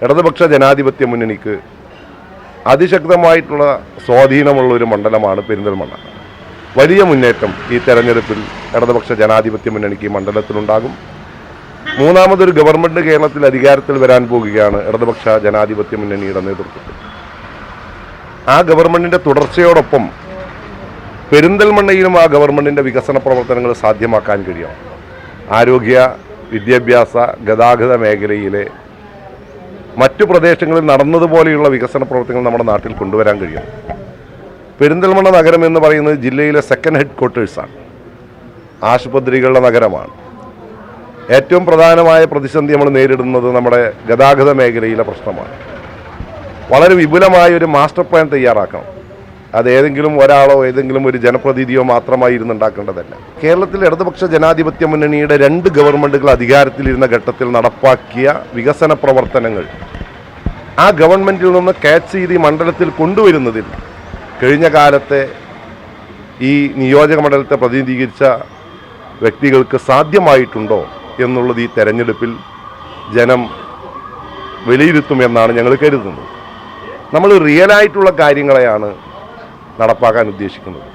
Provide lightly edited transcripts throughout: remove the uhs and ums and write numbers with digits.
ഇടതുപക്ഷ ജനാധിപത്യ മുന്നണിക്ക് അതിശക്തമായിട്ടുള്ള സ്വാധീനമുള്ള ഒരു മണ്ഡലമാണ് പെരിന്തൽമണ്ണ. വലിയ മുന്നേറ്റം ഈ തെരഞ്ഞെടുപ്പിൽ ഇടതുപക്ഷ ജനാധിപത്യ മുന്നണിക്ക് മണ്ഡലത്തിലുണ്ടാകും. മൂന്നാമതൊരു ഗവൺമെൻറ് കേരളത്തിൽ അധികാരത്തിൽ വരാൻ പോകുകയാണ് ഇടതുപക്ഷ ജനാധിപത്യ മുന്നണിയുടെ നേതൃത്വത്തിൽ. ആ ഗവൺമെൻറ്റിൻ്റെ തുടർച്ചയോടൊപ്പം പെരിന്തൽമണ്ണയിലും ആ ഗവൺമെൻറ്റിൻ്റെ വികസന പ്രവർത്തനങ്ങൾ സാധ്യമാക്കാൻ കഴിയും. ആരോഗ്യ, വിദ്യാഭ്യാസ, ഗതാഗത മേഖലയിലെ മറ്റു പ്രദേശങ്ങളിൽ നടന്നതുപോലെയുള്ള വികസന പ്രവർത്തനങ്ങൾ നമ്മുടെ നാട്ടിൽ കൊണ്ടുവരാൻ കഴിയും. പെരിന്തൽമണ്ണ നഗരം എന്ന് പറയുന്നത് ജില്ലയിലെ സെക്കൻഡ് ഹെഡ് ക്വാർട്ടേഴ്സാണ്. ആശുപത്രികളുടെ നഗരമാണ്. ഏറ്റവും പ്രധാനമായ പ്രതിസന്ധി നമ്മൾ നേരിടുന്നത് നമ്മുടെ ഗതാഗത മേഖലയിലെ പ്രശ്നമാണ്. വളരെ വിപുലമായ ഒരു മാസ്റ്റർ പ്ലാൻ തയ്യാറാക്കണം. അത് ഏതെങ്കിലും ഒരാളോ ഏതെങ്കിലും ഒരു ജനപ്രതിനിധിയോ മാത്രമായി ഇരുന്നുണ്ടാക്കേണ്ടതല്ല. കേരളത്തിൽ ഇടതുപക്ഷ ജനാധിപത്യ മുന്നണിയുടെ 2 ഗവൺമെൻറ്റുകൾ അധികാരത്തിലിരുന്ന ഘട്ടത്തിൽ നടപ്പാക്കിയ വികസന പ്രവർത്തനങ്ങൾ ആ ഗവൺമെൻറ്റിൽ നിന്ന് ക്യാച്ച് ചെയ്ത് ഈ മണ്ഡലത്തിൽ കൊണ്ടുവരുന്നതിൽ കഴിഞ്ഞ കാലത്തെ ഈ നിയോജക മണ്ഡലത്തെ പ്രതിനിധീകരിച്ച വ്യക്തികൾക്ക് സാധ്യമായിട്ടുണ്ടോ എന്നുള്ളത് ഈ തെരഞ്ഞെടുപ്പിൽ ജനം വിലയിരുത്തുമെന്നാണ് ഞങ്ങൾ കരുതുന്നത്. നമ്മൾ റിയലായിട്ടുള്ള കാര്യങ്ങളെയാണ് നടപ്പാക്കാൻ ഉദ്ദേശിക്കുന്നത്.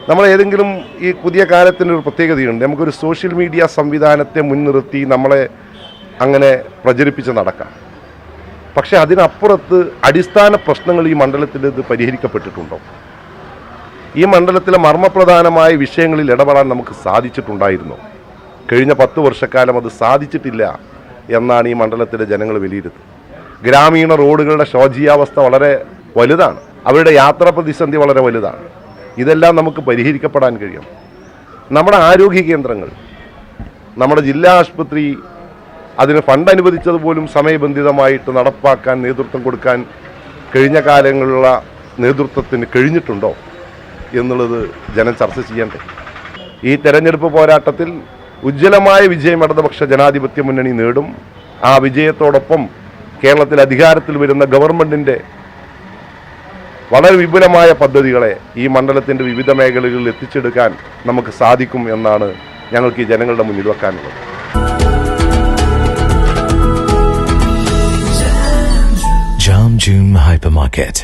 നമ്മൾ ഏതെങ്കിലും ഈ പുതിയ കാലത്തിനൊരു പ്രത്യേകതയുണ്ട്. നമുക്കൊരു സോഷ്യൽ മീഡിയ സംവിധാനത്തെ മുൻനിർത്തി നമ്മളെ അങ്ങനെ പ്രചരിപ്പിച്ച് നടക്കാം. പക്ഷേ അതിനപ്പുറത്ത് അടിസ്ഥാന പ്രശ്നങ്ങൾ ഈ മണ്ഡലത്തിൽ ഇത് പരിഹരിക്കപ്പെട്ടിട്ടുണ്ടോ? ഈ മണ്ഡലത്തിലെ മർമ്മപ്രധാനമായ വിഷയങ്ങളിൽ ഇടപെടാൻ നമുക്ക് സാധിച്ചിട്ടുണ്ടായിരുന്നു. കഴിഞ്ഞ 10 വർഷക്കാലം അത് സാധിച്ചിട്ടില്ല എന്നാണ് ഈ മണ്ഡലത്തിലെ ജനങ്ങൾ വിലയിരുത്തുന്നത്. ഗ്രാമീണ റോഡുകളുടെ ശോചനീയാവസ്ഥ വളരെ വലുതാണ്. അവരുടെ യാത്രാ പ്രതിസന്ധി വളരെ വലുതാണ്. ഇതെല്ലാം നമുക്ക് പരിഹരിക്കപ്പെടാൻ കഴിയും. നമ്മുടെ ആരോഗ്യ കേന്ദ്രങ്ങൾ, നമ്മുടെ ജില്ലാ ആശുപത്രി അതിന് ഫണ്ട് അനുവദിച്ചതുപോലും സമയബന്ധിതമായിട്ട് നടപ്പാക്കാൻ നേതൃത്വം കൊടുക്കാൻ കഴിഞ്ഞ കാലങ്ങളിലുള്ള നേതൃത്വത്തിന് കഴിഞ്ഞിട്ടുണ്ടോ എന്നുള്ളത് ജനം ചർച്ച ചെയ്യണ്ടേ? ഈ തെരഞ്ഞെടുപ്പ് പോരാട്ടത്തിൽ ഉജ്ജ്വലമായ വിജയം ഇടതുപക്ഷ ജനാധിപത്യ മുന്നണി നേടും. ആ വിജയത്തോടൊപ്പം കേരളത്തിൽ അധികാരത്തിൽ വരുന്ന ഗവൺമെൻറ്റിൻ്റെ വളരെ വിപുലമായ പദ്ധതികളെ ഈ മണ്ഡലത്തിൻ്റെ വിവിധ മേഖലകളിൽ എത്തിച്ചെടുക്കാൻ നമുക്ക് സാധിക്കും എന്നാണ് ഞങ്ങൾക്ക് ഈ ജനങ്ങളുടെ മുന്നിൽ വെക്കാനുള്ളത്. Jam June Hypermarket,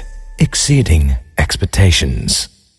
exceeding expectations.